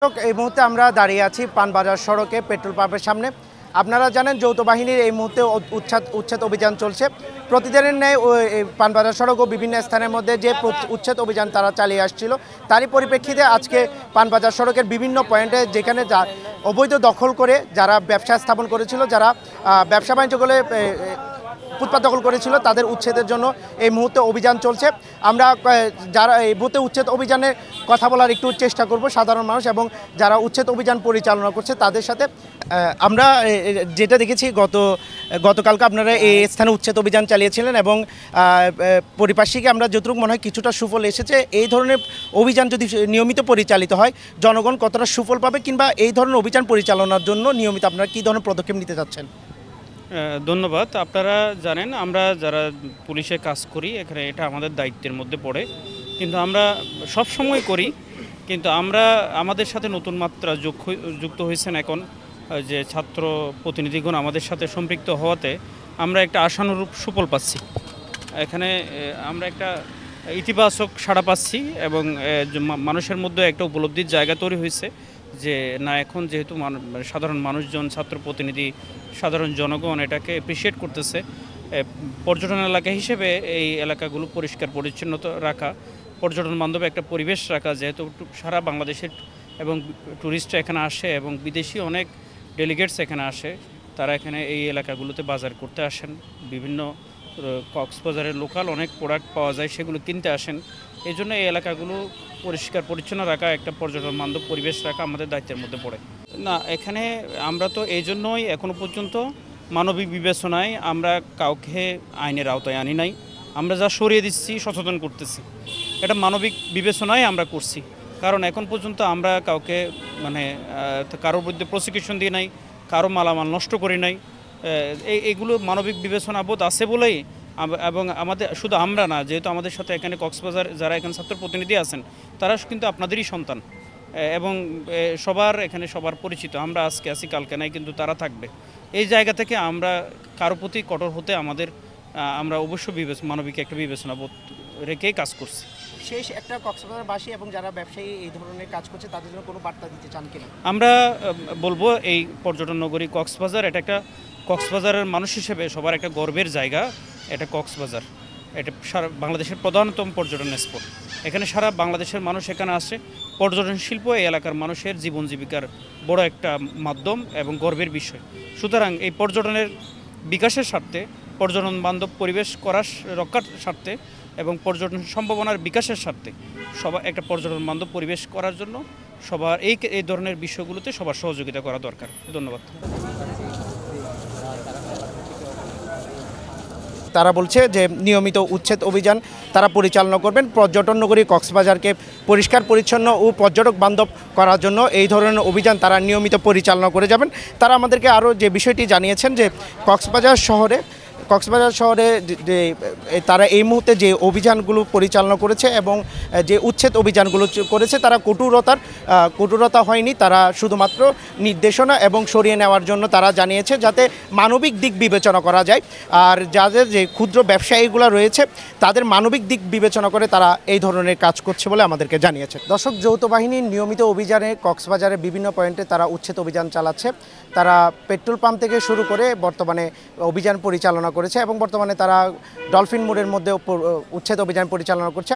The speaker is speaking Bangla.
এই মুহূর্তে আমরা দাঁড়িয়ে আছি পানবাজার সড়কে পেট্রোল পাম্পের সামনে। আপনারা জানেন যৌথ বাহিনীর এই মুহূর্তে উচ্ছেদ অভিযান চলছে। প্রতিদিনের ন্যায় পানবাজার সড়ক ও বিভিন্ন স্থানের মধ্যে যে উচ্ছেদ অভিযান তারা চালিয়ে আসছিল, তারই পরিপ্রেক্ষিতে আজকে পানবাজার সড়কের বিভিন্ন পয়েন্টে যেখানে অবৈধ দখল করে যারা ব্যবসা স্থাপন করেছিল, যারা ব্যবসা বাণিজ্য করে ফুটপাত দখল করেছিল, তাদের উচ্ছেদের জন্য এই মুহূর্তে অভিযান চলছে। আমরা যারা এই মুহূর্তে উচ্ছেদ অভিযানের কথা বলার একটু চেষ্টা করব সাধারণ মানুষ এবং যারা উচ্ছেদ অভিযান পরিচালনা করছে তাদের সাথে। আমরা যেটা দেখেছি গতকালকে আপনারা এই স্থানে উচ্ছেদ অভিযান চালিয়েছিলেন এবং পরিপার্শ্বিকে আমরা যতটুকু মনে হয় কিছুটা সুফল এসেছে। এই ধরনের অভিযান যদি নিয়মিত পরিচালিত হয়, জনগণ কতটা সুফল পাবে, কিংবা এই ধরনের অভিযান পরিচালনার জন্য নিয়মিত আপনারা কী ধরনের পদক্ষেপ নিতে চাচ্ছেন? ধন্যবাদ। আপনারা জানেন আমরা যারা পুলিশে কাজ করি, এখানে এটা আমাদের দায়িত্বের মধ্যে পড়ে, কিন্তু আমরা সব সময় করি। কিন্তু আমাদের সাথে নতুন মাত্রা যুক্ত হয়েছেন এখন, যে ছাত্র প্রতিনিধিগণ আমাদের সাথে সম্পৃক্ত হওয়াতে আমরা একটা আশানুরূপ সুফল পাচ্ছি। এখানে আমরা একটা ইতিবাচক সাড়া পাচ্ছি এবং মানুষের মধ্যে একটা উপলব্ধির জায়গা তৈরি হয়েছে যে না, এখন যেহেতু সাধারণ মানুষজন, ছাত্র প্রতিনিধি, সাধারণ জনগণ এটাকে অ্যাপ্রিসিয়েট করতেছে। পর্যটন এলাকা হিসেবে এই এলাকাগুলো পরিষ্কার পরিচ্ছন্ন রাখা, পর্যটন বান্ধব একটা পরিবেশ রাখা, যেহেতু সারা বাংলাদেশের এবং ট্যুরিস্টরা এখানে আসে এবং বিদেশি অনেক ডেলিগেটস এখানে আসে, তারা এখানে এই এলাকাগুলোতে বাজার করতে আসেন। বিভিন্ন কক্সবাজারের লোকাল অনেক প্রোডাক্ট পাওয়া যায়, সেগুলো কিনতে আসেন। এই জন্য এই এলাকাগুলো পরিষ্কার পরিচ্ছন্ন রাখা, একটা পর্যটন বান্ধব পরিবেশ রাখা আমাদের দায়িত্বের মধ্যে পড়ে। না, এখানে আমরা তো এই জন্যই এখনও পর্যন্ত মানবিক বিবেচনায় আমরা কাউকে আইনের আওতায় আনি নাই। আমরা যা সরিয়ে দিচ্ছি, সচেতন করতেছি, এটা মানবিক বিবেচনায় আমরা করছি। কারণ এখন পর্যন্ত আমরা কাউকে কারোর মধ্যে প্রসিকিউশন দিয়ে নাই, কারো মালামাল নষ্ট করি নাই। এইগুলো মানবিক বিবেচনা বোধ আছে বলেই, এবং শুধু আমরা না, যেহেতু আমাদের সাথে এখানে কক্সবাজার যারা এখানে ছাত্র প্রতিনিধি আছেন, তারা কিন্তু আপনাদেরই সন্তান এবং সবার পরিচিত। আমরা আজকে আছি, কালকে নাই, কিন্তু তারা থাকবে। এই জায়গা থেকে আমরা কারো প্রতি কঠোর হতে আমরা অবশ্যই মানবিক একটা বিবেচনা বোধ রেখেই কাজ করছি। শেষ একটা কক্সবাজারবাসী এবং যারা ব্যবসায়ী এই ধরনের কাজ করছে তাদের জন্য কোনো বার্তা দিতে চান কিনা? আমরা বলবো, এই পর্যটন নগরী কক্সবাজার, এটা একটা কক্সবাজারের মানুষ হিসেবে সবার একটা গর্বের জায়গা। এটা কক্সবাজার, এটা সারা বাংলাদেশের প্রধানতম পর্যটন স্পট। এখানে সারা বাংলাদেশের মানুষ এখানে আসে। পর্যটন শিল্প এই এলাকার মানুষের জীবন জীবিকার বড় একটা মাধ্যম এবং গর্বের বিষয়। সুতরাং এই পর্যটনের বিকাশের স্বার্থে, পর্যটন বান্ধব পরিবেশ রক্ষার স্বার্থে এবং পর্যটন সম্ভাবনার বিকাশের স্বার্থে সবার একটা পর্যটন বান্ধব পরিবেশ করার জন্য সবার এই ধরনের বিষয়গুলোতে সবার সহযোগিতা করা দরকার। ধন্যবাদ। তারা বলছে যে নিয়মিত উচ্ছেদ অভিযান তারা পরিচালনা করবেন। পর্যটন নগরী কক্সবাজারকে পরিষ্কার পরিচ্ছন্ন ও পর্যটক বান্ধব করার জন্য এই ধরনের অভিযান তারা নিয়মিত পরিচালনা করে যাবেন। তারা আমাদেরকে আরও যে বিষয়টি জানিয়েছেন যে কক্সবাজার শহরে যে তারা এই মুহূর্তে যে অভিযানগুলো পরিচালনা করেছে এবং যে উচ্ছেদ অভিযানগুলো করেছে, তারা কঠোরতা হয়নি। তারা শুধুমাত্র নির্দেশনা এবং সরিয়ে নেওয়ার জন্য তারা জানিয়েছে, যাতে মানবিক দিক বিবেচনা করা যায়। আর যাদের যে ক্ষুদ্র ব্যবসায়ীগুলো রয়েছে, তাদের মানবিক দিক বিবেচনা করে তারা এই ধরনের কাজ করছে বলে আমাদেরকে জানিয়েছে। দর্শক, যৌথ বাহিনীর নিয়মিত অভিযানে কক্সবাজারের বিভিন্ন পয়েন্টে তারা উচ্ছেদ অভিযান চালাচ্ছে। তারা পেট্রোল পাম্প থেকে শুরু করে বর্তমানে অভিযান পরিচালনা করেছে এবং বর্তমানে তারা ডলফিন মোড়ের মধ্যে উচ্ছেদ অভিযান পরিচালনা করছে।